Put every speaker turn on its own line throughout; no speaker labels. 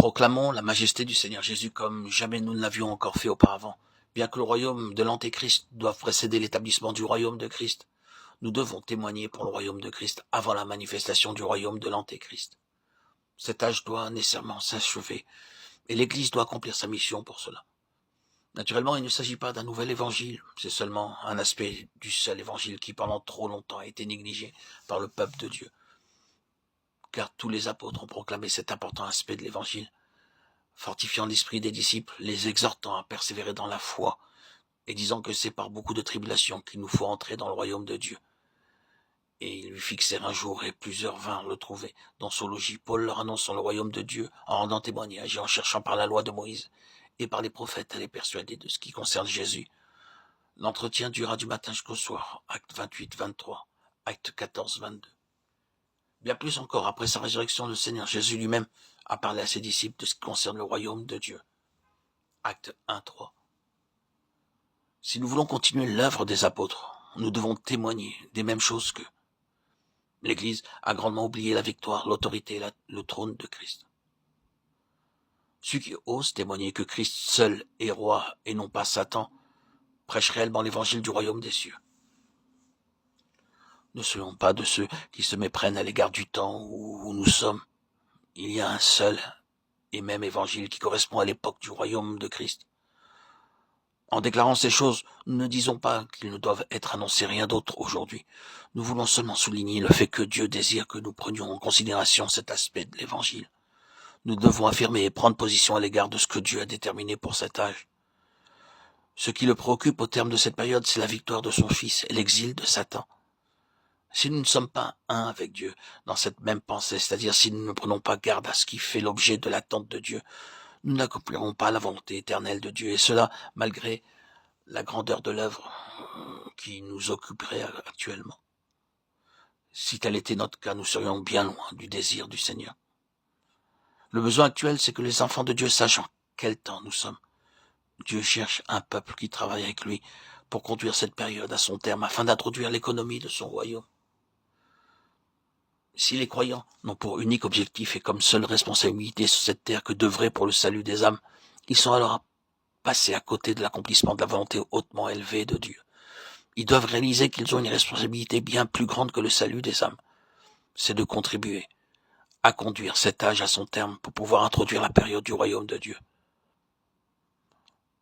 Proclamons la majesté du Seigneur Jésus comme jamais nous ne l'avions encore fait auparavant. Bien que le royaume de l'Antéchrist doive précéder l'établissement du royaume de Christ, nous devons témoigner pour le royaume de Christ avant la manifestation du royaume de l'Antéchrist. Cet âge doit nécessairement s'achever et l'Église doit accomplir sa mission pour cela. Naturellement, il ne s'agit pas d'un nouvel évangile, c'est seulement un aspect du seul évangile qui pendant trop longtemps a été négligé par le peuple de Dieu. Car tous les apôtres ont proclamé cet important aspect de l'évangile, fortifiant l'esprit des disciples, les exhortant à persévérer dans la foi, et disant que c'est par beaucoup de tribulations qu'il nous faut entrer dans le royaume de Dieu. Et ils lui fixèrent un jour, et plusieurs vinrent le trouver dans son logis. Paul leur annonçant le royaume de Dieu, en rendant témoignage et en cherchant par la loi de Moïse et par les prophètes à les persuader de ce qui concerne Jésus. L'entretien dura du matin jusqu'au soir, acte 28-23, acte 14-22. Bien plus encore, après sa résurrection, le Seigneur Jésus lui-même a parlé à ses disciples de ce qui concerne le royaume de Dieu. Acte 1-3. Si nous voulons continuer l'œuvre des apôtres, nous devons témoigner des mêmes choses qu'eux. L'Église a grandement oublié la victoire, l'autorité et le trône de Christ. Ceux qui osent témoigner que Christ seul est roi et non pas Satan prêchent réellement l'évangile du royaume des cieux. Ne soyons pas de ceux qui se méprennent à l'égard du temps où nous sommes. Il y a un seul et même évangile qui correspond à l'époque du royaume de Christ. En déclarant ces choses, nous ne disons pas qu'ils ne doivent être annoncés rien d'autre aujourd'hui. Nous voulons seulement souligner le fait que Dieu désire que nous prenions en considération cet aspect de l'évangile. Nous devons affirmer et prendre position à l'égard de ce que Dieu a déterminé pour cet âge. Ce qui le préoccupe au terme de cette période, c'est la victoire de son Fils et l'exil de Satan. Si nous ne sommes pas un avec Dieu dans cette même pensée, c'est-à-dire si nous ne prenons pas garde à ce qui fait l'objet de l'attente de Dieu, nous n'accomplirons pas la volonté éternelle de Dieu, et cela malgré la grandeur de l'œuvre qui nous occuperait actuellement. Si tel était notre cas, nous serions bien loin du désir du Seigneur. Le besoin actuel, c'est que les enfants de Dieu sachent en quel temps nous sommes. Dieu cherche un peuple qui travaille avec lui pour conduire cette période à son terme afin d'introduire l'économie de son royaume. Si les croyants n'ont pour unique objectif et comme seule responsabilité sur cette terre que d'œuvrer pour le salut des âmes, ils sont alors passés à côté de l'accomplissement de la volonté hautement élevée de Dieu. Ils doivent réaliser qu'ils ont une responsabilité bien plus grande que le salut des âmes. C'est de contribuer à conduire cet âge à son terme pour pouvoir introduire la période du royaume de Dieu.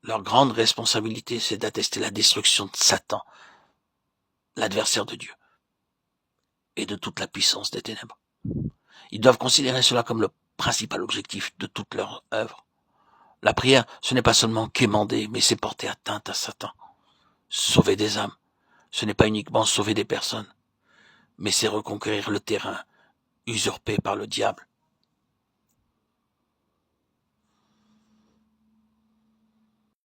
Leur grande responsabilité, c'est d'attester la destruction de Satan, l'adversaire de Dieu, et de toute la puissance des ténèbres. Ils doivent considérer cela comme le principal objectif de toute leur œuvre. La prière, ce n'est pas seulement quémander, mais c'est porter atteinte à Satan. Sauver des âmes, ce n'est pas uniquement sauver des personnes, mais c'est reconquérir le terrain usurpé par le diable